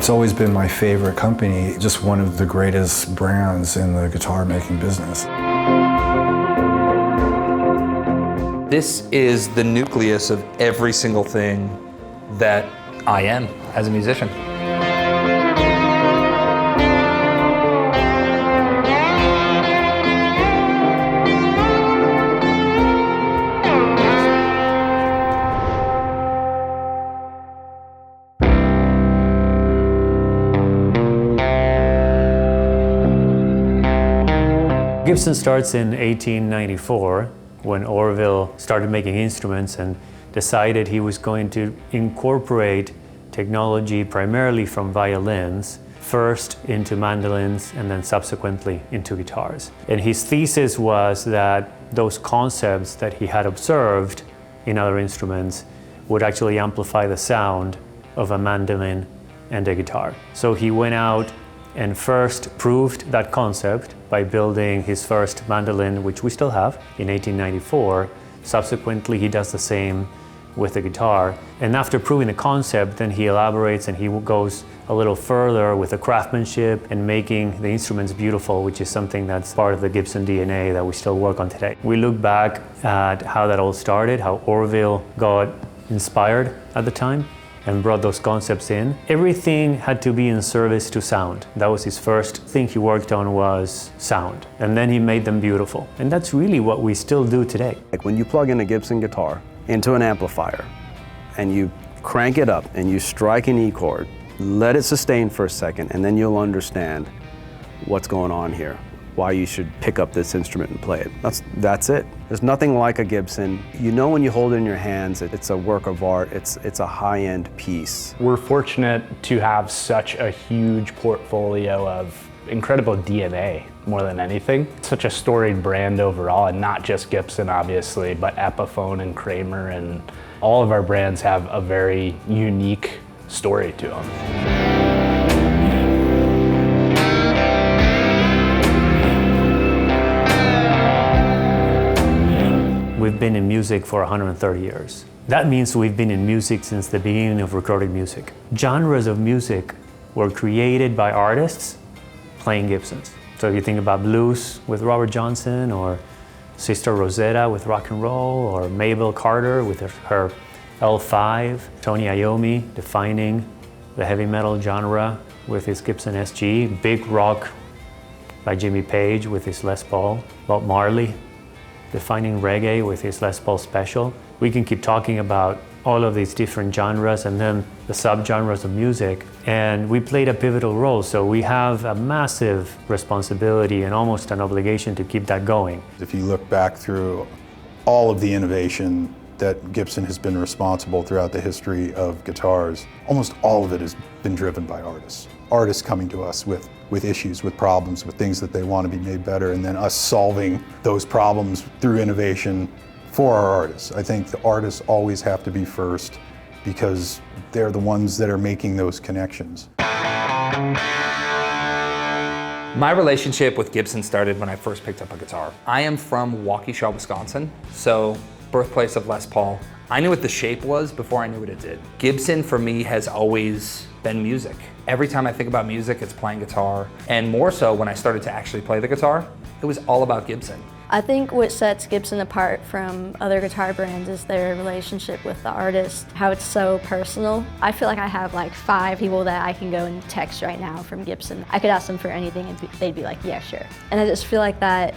It's always been my favorite company, just one of the greatest brands in the guitar making business. This is the nucleus of every single thing that I am as a musician. Gibson starts in 1894 when Orville started making instruments and decided he was going to incorporate technology primarily from violins, first into mandolins and then subsequently into guitars. And his thesis was that those concepts that he had observed in other instruments would actually amplify the sound of a mandolin and a guitar. So he went out and first proved that concept by building his first mandolin, which we still have, in 1894. Subsequently, he does the same with the guitar. And after proving the concept, then he elaborates and he goes a little further with the craftsmanship and making the instruments beautiful, which is something that's part of the Gibson DNA that we still work on today. We look back at how that all started, how Orville got inspired at the time and brought those concepts in. Everything had to be in service to sound. That was his first thing he worked on, was sound. And then he made them beautiful. And that's really what we still do today. Like when you plug in a Gibson guitar into an amplifier and you crank it up and you strike an E chord, let it sustain for a second, and then you'll understand what's going on here, why you should pick up this instrument and play it. That's it. There's nothing like a Gibson. You know when you hold it in your hands, it's a work of art, it's a high-end piece. We're fortunate to have such a huge portfolio of incredible DNA, more than anything. Such a storied brand overall, and not just Gibson, obviously, but Epiphone and Kramer, and all of our brands have a very unique story to them. We've been in music for 130 years. That means we've been in music since the beginning of recorded music. Genres of music were created by artists playing Gibsons. So if you think about blues with Robert Johnson, or Sister Rosetta with rock and roll, or Mabel Carter with her L5, Tony Iommi defining the heavy metal genre with his Gibson SG, big rock by Jimmy Page with his Les Paul, Bob Marley defining reggae with his Les Paul Special. We can keep talking about all of these different genres and then the subgenres of music, and we played a pivotal role, so we have a massive responsibility and almost an obligation to keep that going. If you look back through all of the innovation that Gibson has been responsible throughout the history of guitars, almost all of it has been driven by artists. Artists coming to us with issues, with problems, with things that they want to be made better, and then us solving those problems through innovation for our artists. I think the artists always have to be first because they're the ones that are making those connections. My relationship with Gibson started when I first picked up a guitar. I am from Waukesha, Wisconsin, so birthplace of Les Paul. I knew what the shape was before I knew what it did. Gibson for me has always been music. Every time I think about music, it's playing guitar. And more so when I started to actually play the guitar, it was all about Gibson. I think what sets Gibson apart from other guitar brands is their relationship with the artist, how it's so personal. I feel like I have like 5 people that I can go and text right now from Gibson. I could ask them for anything and they'd be like, yeah, sure. And I just feel like that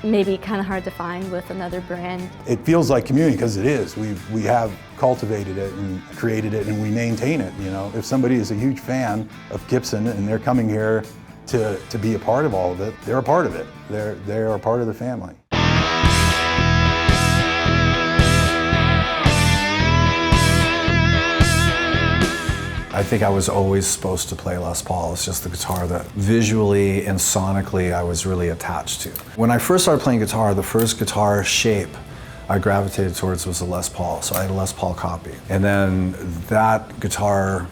maybe kind of hard to find with another brand. It feels like community because it is. We have cultivated it and created it and we maintain it. You know, if somebody is a huge fan of Gibson and they're coming here to be a part of all of it, they're a part of it. They are a part of the family. I think I was always supposed to play Les Paul. It's just the guitar that visually and sonically I was really attached to. When I first started playing guitar, the first guitar shape I gravitated towards was a Les Paul, so I had a Les Paul copy. And then that guitar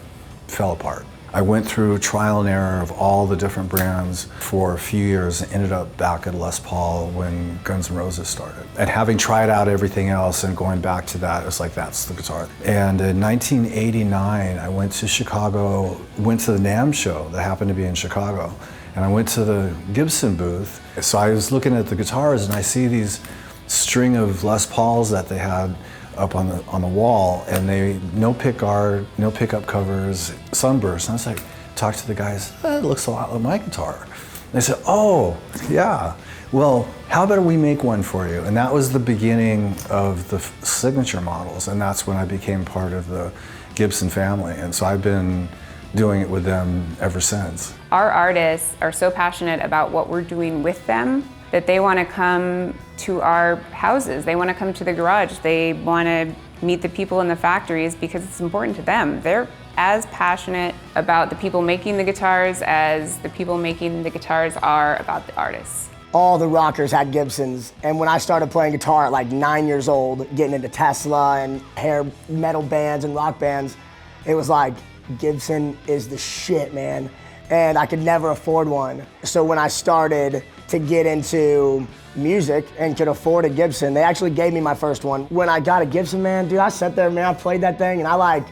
fell apart. I went through trial and error of all the different brands for a few years and ended up back at Les Paul when Guns N' Roses started. And having tried out everything else and going back to that, it's like, that's the guitar. And in 1989, I went to Chicago, went to the NAMM show that happened to be in Chicago. And I went to the Gibson booth. So I was looking at the guitars and I see these string of Les Pauls that they had up on the wall, and they no pick guard, no pickup covers, sunburst. And I was like, talk to the guys, it looks a lot like my guitar. And they said, oh, yeah. Well, how about we make one for you? And that was the beginning of the signature models, and that's when I became part of the Gibson family. And so I've been doing it with them ever since. Our artists are so passionate about what we're doing with them that they want to come to our houses. They want to come to the garage. They want to meet the people in the factories because it's important to them. They're as passionate about the people making the guitars as the people making the guitars are about the artists. All the rockers had Gibsons, and when I started playing guitar at like 9 years old, getting into Tesla and hair metal bands and rock bands, it was like, Gibson is the shit, man. And I could never afford one. So when I started to get into music and could afford a Gibson, they actually gave me my first one. When I got a Gibson, man, dude, I sat there, man, I played that thing and I like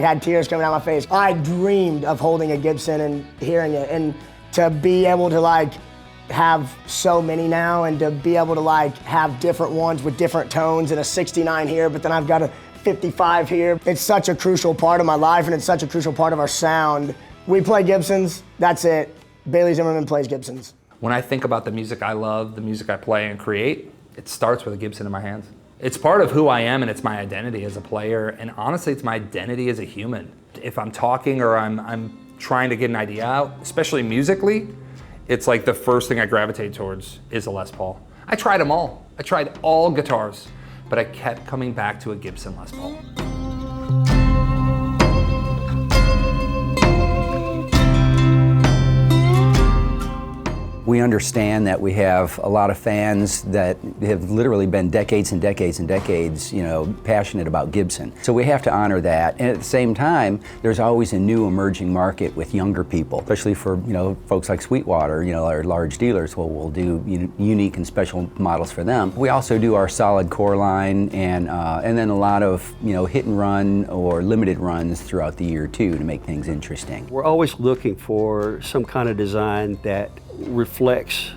had tears coming out my face. I dreamed of holding a Gibson and hearing it, and to be able to like have so many now and to be able to like have different ones with different tones and a 69 here, but then I've got a 55 here. It's such a crucial part of my life and it's such a crucial part of our sound. We play Gibsons, that's it. Bailey Zimmerman plays Gibsons. When I think about the music I love, the music I play and create, it starts with a Gibson in my hands. It's part of who I am and it's my identity as a player, and honestly it's my identity as a human. If I'm talking or I'm trying to get an idea out, especially musically, it's like the first thing I gravitate towards is a Les Paul. I tried them all. I tried all guitars, but I kept coming back to a Gibson Les Paul. We understand that we have a lot of fans that have literally been decades and decades and decades, passionate about Gibson. So we have to honor that. And at the same time, there's always a new emerging market with younger people, especially for, folks like Sweetwater, our large dealers. Well, we'll do unique and special models for them. We also do our solid core line and then a lot of, hit and run or limited runs throughout the year too to make things interesting. We're always looking for some kind of design that reflects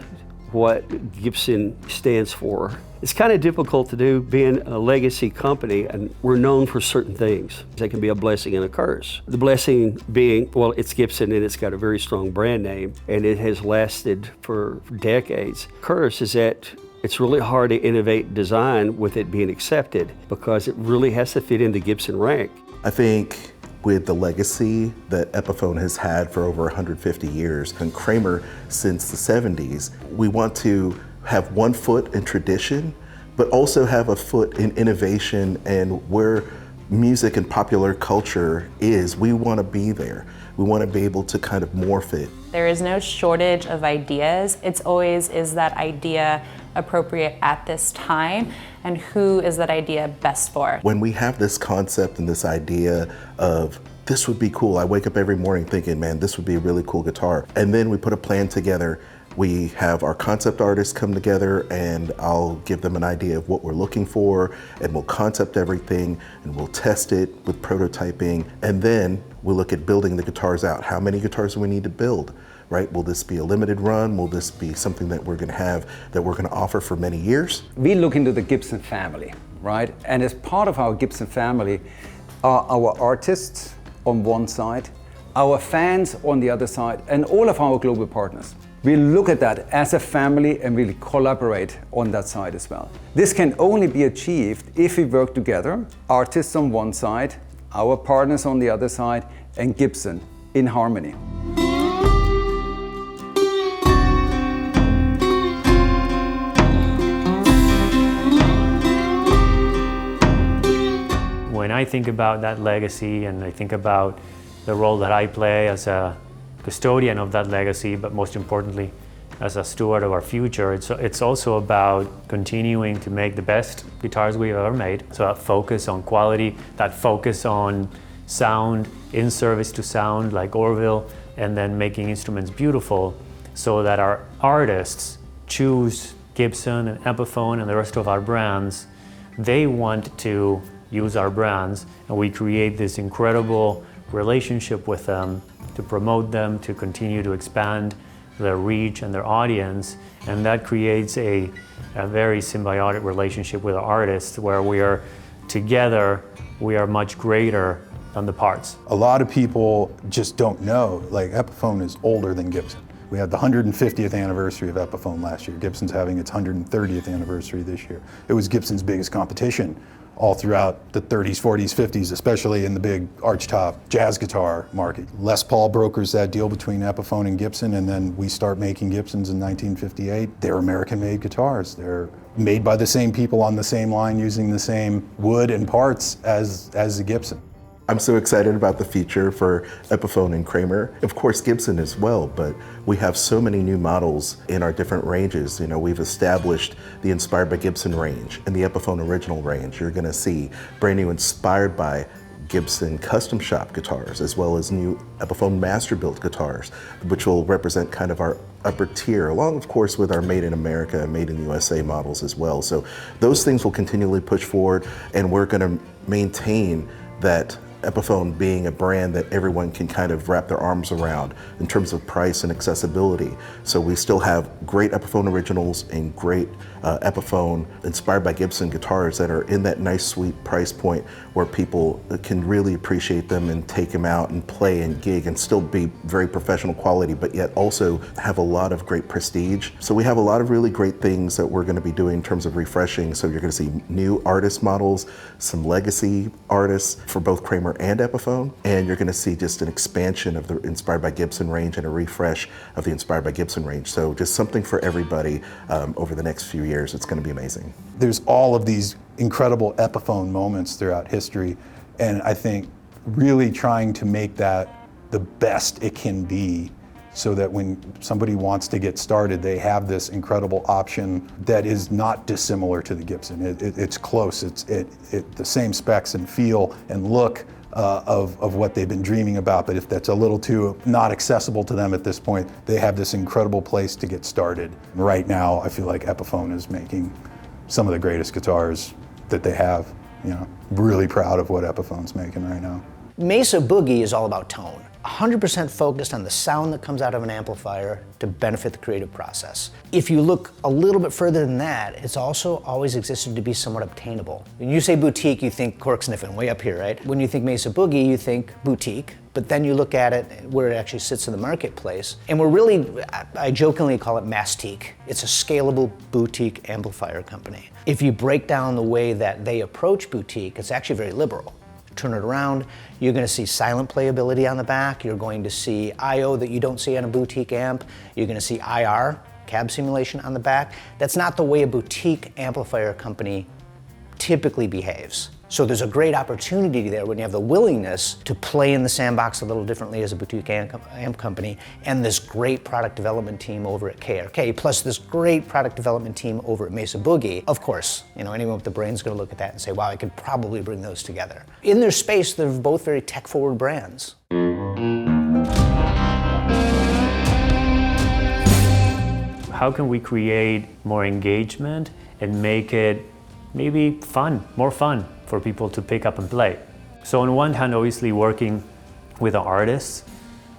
what Gibson stands for. It's kind of difficult to do being a legacy company, and we're known for certain things. They can be a blessing and a curse. The blessing being, well, it's Gibson and it's got a very strong brand name and it has lasted for decades. Curse is that it's really hard to innovate design with it being accepted because it really has to fit in the Gibson rank. I think with the legacy that Epiphone has had for over 150 years, and Kramer since the 70s, we want to have one foot in tradition, but also have a foot in innovation and where music and popular culture is. We want to be there. We want to be able to kind of morph it. There is no shortage of ideas. It's always, is that idea appropriate at this time, and who is that idea best for? When we have this concept and this idea of this would be cool, I wake up every morning thinking, man, this would be a really cool guitar. And then we put a plan together. We have our concept artists come together and I'll give them an idea of what we're looking for, and we'll concept everything and we'll test it with prototyping. And then we'll look at building the guitars out. How many guitars do we need to build? Right? Will this be a limited run? Will this be something that we're going to have, that we're going to offer for many years? We look into the Gibson family, right? And as part of our Gibson family are our artists on one side, our fans on the other side, and all of our global partners. We look at that as a family and really collaborate on that side as well. This can only be achieved if we work together, artists on one side, our partners on the other side, and Gibson in harmony. When I think about that legacy and I think about the role that I play as a custodian of that legacy, but most importantly, as a steward of our future, it's also about continuing to make the best guitars we've ever made. So that focus on quality, that focus on sound, in service to sound like Orville, and then making instruments beautiful so that our artists choose Gibson and Epiphone and the rest of our brands. They want to use our brands, and we create this incredible relationship with them to promote them, to continue to expand their reach and their audience, and that creates a very symbiotic relationship with the artists where we are together, we are much greater than the parts. A lot of people just don't know, like Epiphone is older than Gibson. We had the 150th anniversary of Epiphone last year. Gibson's having its 130th anniversary this year. It was Gibson's biggest competition all throughout the 30s, 40s, 50s, especially in the big archtop jazz guitar market. Les Paul brokers that deal between Epiphone and Gibson, and then we start making Gibsons in 1958. They're American-made guitars. They're made by the same people on the same line using the same wood and parts as the Gibson. I'm so excited about the future for Epiphone and Kramer. Of course, Gibson as well, but we have so many new models in our different ranges. You know, we've established the Inspired by Gibson range and the Epiphone Original range. You're gonna see brand new Inspired by Gibson custom shop guitars, as well as new Epiphone master built guitars, which will represent kind of our upper tier, along of course with our Made in America and Made in the USA models as well. So those things will continually push forward, and we're gonna maintain that Epiphone being a brand that everyone can kind of wrap their arms around in terms of price and accessibility. So we still have great Epiphone originals and great Epiphone Inspired by Gibson guitars that are in that nice sweet price point where people can really appreciate them and take them out and play and gig and still be very professional quality, but yet also have a lot of great prestige. So we have a lot of really great things that we're going to be doing in terms of refreshing. So you're going to see new artist models, some legacy artists for both Kramer and Epiphone, and you're going to see just an expansion of the Inspired by Gibson range and a refresh of the Inspired by Gibson range. So just something for everybody over the next few years. It's going to be amazing. There's all of these incredible Epiphone moments throughout history, and I think really trying to make that the best it can be so that when somebody wants to get started, they have this incredible option that is not dissimilar to the Gibson. It's close. It's the same specs and feel and look of what they've been dreaming about, but if that's a little too not accessible to them at this point, they have this incredible place to get started. Right now, I feel like Epiphone is making some of the greatest guitars that they have. You know, really proud of what Epiphone's making right now. Mesa Boogie is all about tone. 100% focused on the sound that comes out of an amplifier to benefit the creative process. If you look a little bit further than that, it's also always existed to be somewhat obtainable. When you say boutique, you think cork sniffing way up here, right? When you think Mesa Boogie, you think boutique, but then you look at it where it actually sits in the marketplace, and we're really, I jokingly call it mastique. It's a scalable boutique amplifier company. If you break down the way that they approach boutique, it's actually very liberal. Turn it around, you're going to see silent playability on the back, you're going to see I/O that you don't see on a boutique amp, you're going to see IR, cab simulation on the back. That's not the way a boutique amplifier company typically behaves. So there's a great opportunity there when you have the willingness to play in the sandbox a little differently as a boutique amp company, and this great product development team over at KRK, plus this great product development team over at Mesa Boogie. Of course, you know, anyone with the brain's gonna look at that and say, wow, I could probably bring those together. In their space, they're both very tech-forward brands. How can we create more engagement and make it maybe fun, more fun for people to pick up and play? So on one hand, obviously working with the artists.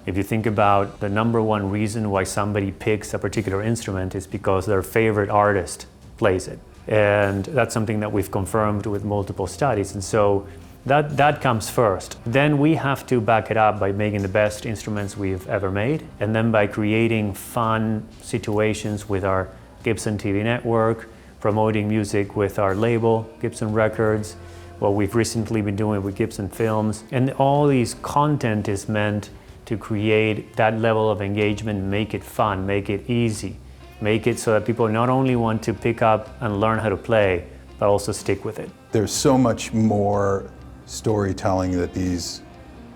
If you think about the number one reason why somebody picks a particular instrument is because their favorite artist plays it. And that's something that we've confirmed with multiple studies. And so that comes first. Then we have to back it up by making the best instruments we've ever made, and then by creating fun situations with our Gibson TV network, promoting music with our label, Gibson Records, what we've recently been doing with Gibson Films. And all these content is meant to create that level of engagement, make it fun, make it easy, make it so that people not only want to pick up and learn how to play, but also stick with it. There's so much more storytelling that these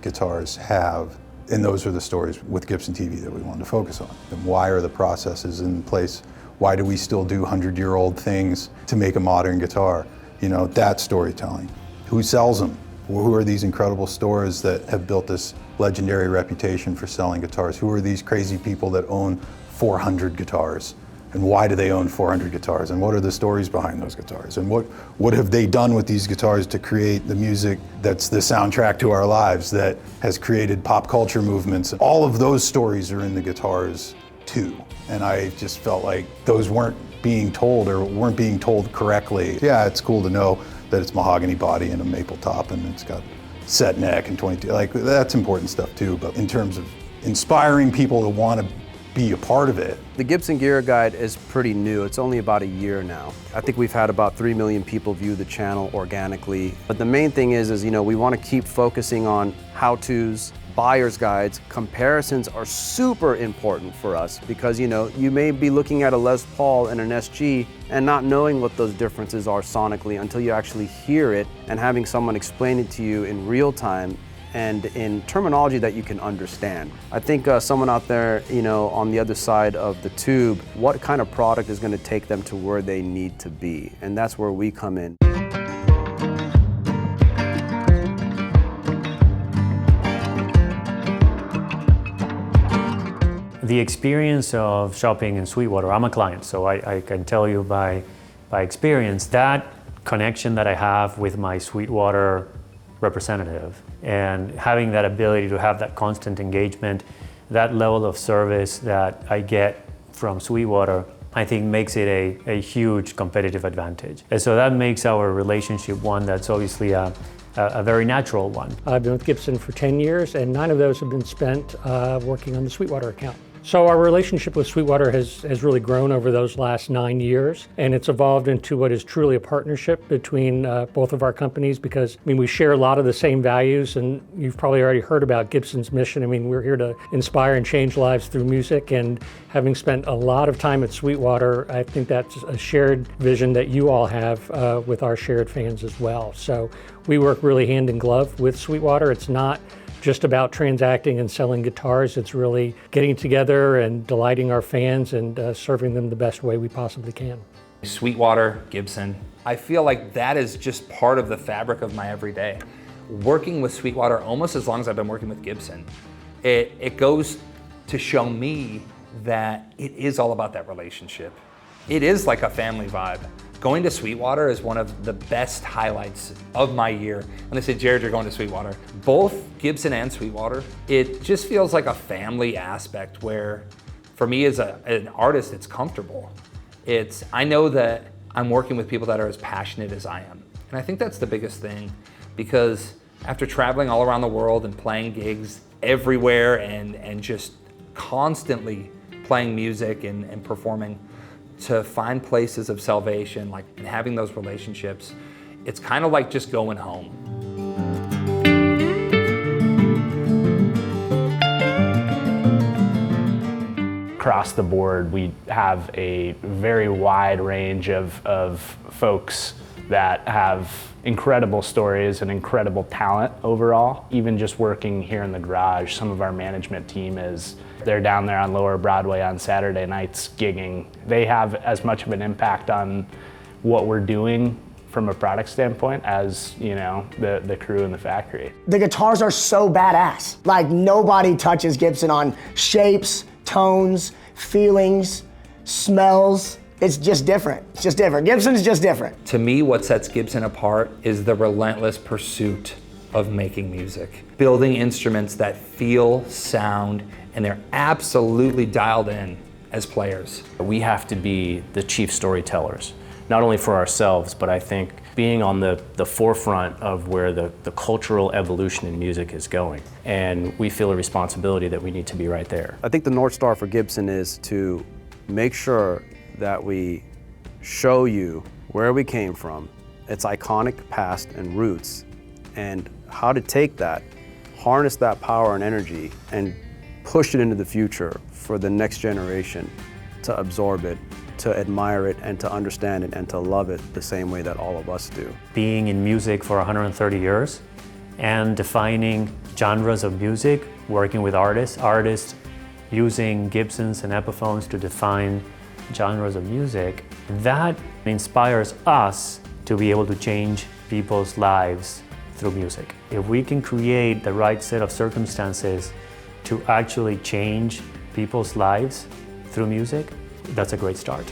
guitars have, and those are the stories with Gibson TV that we wanted to focus on. And why are the processes in place? Why do we still do 100-year-old things to make a modern guitar? You know, that storytelling. Who sells them? Who are these incredible stores that have built this legendary reputation for selling guitars? Who are these crazy people that own 400 guitars? And why do they own 400 guitars? And what are the stories behind those guitars? And what have they done with these guitars to create the music that's the soundtrack to our lives, that has created pop culture movements? All of those stories are in the guitars too. And I just felt like those weren't being told, or weren't being told correctly. Yeah, it's cool to know that it's mahogany body and a maple top and it's got set neck and 22, like that's important stuff too. But in terms of inspiring people to want to be a part of it. The Gibson Gear Guide is pretty new. It's only about a year now. I think we've had about 3 million people view the channel organically. But the main thing is we want to keep focusing on how-tos, buyer's guides. Comparisons are super important for us because you may be looking at a Les Paul and an SG and not knowing what those differences are sonically until you actually hear it, and having someone explain it to you in real time and in terminology that you can understand. I think someone out there, on the other side of the tube, what kind of product is going to take them to where they need to be? And that's where we come in. The experience of shopping in Sweetwater, I'm a client, so I can tell you by experience that connection that I have with my Sweetwater representative and having that ability to have that constant engagement, that level of service that I get from Sweetwater, I think makes it a huge competitive advantage. And so that makes our relationship one that's obviously a very natural one. I've been with Gibson for 10 years, and 9 of those have been spent working on the Sweetwater account. So our relationship with Sweetwater has really grown over those last 9 years, and it's evolved into what is truly a partnership between both of our companies, because we share a lot of the same values, and you've probably already heard about Gibson's mission. We're here to inspire and change lives through music, and having spent a lot of time at Sweetwater, I think that's a shared vision that you all have with our shared fans as well. So we work really hand in glove with Sweetwater. It's not just about transacting and selling guitars. It's really getting together and delighting our fans and serving them the best way we possibly can. Sweetwater, Gibson, I feel like that is just part of the fabric of my everyday. Working with Sweetwater almost as long as I've been working with Gibson, it goes to show me that it is all about that relationship. It is like a family vibe. Going to Sweetwater is one of the best highlights of my year. When they say, Jared, you're going to Sweetwater, both Gibson and Sweetwater, it just feels like a family aspect where, for me as an artist, it's comfortable. I know that I'm working with people that are as passionate as I am. And I think that's the biggest thing, because after traveling all around the world and playing gigs everywhere and just constantly playing music and performing, to find places of salvation, and having those relationships, it's kind of like just going home. Across the board, we have a very wide range of folks that have incredible stories and incredible talent overall. Even just working here in the garage, some of our management team they're down there on Lower Broadway on Saturday nights gigging. They have as much of an impact on what we're doing from a product standpoint as the crew in the factory. The guitars are so badass. Nobody touches Gibson on shapes, tones, feelings, smells. It's just different. It's just different. Gibson's just different. To me, what sets Gibson apart is the relentless pursuit of making music. Building instruments that feel, sound, and they're absolutely dialed in as players. We have to be the chief storytellers, not only for ourselves, but I think being on the forefront of where the cultural evolution in music is going. And we feel a responsibility that we need to be right there. I think the North Star for Gibson is to make sure that we show you where we came from, its iconic past and roots, and how to take that, harness that power and energy, and push it into the future for the next generation to absorb it, to admire it, and to understand it, and to love it the same way that all of us do. Being in music for 130 years and defining genres of music, working with artists using Gibsons and Epiphones to define genres of music, that inspires us to be able to change people's lives through music. If we can create the right set of circumstances to actually change people's lives through music, that's a great start.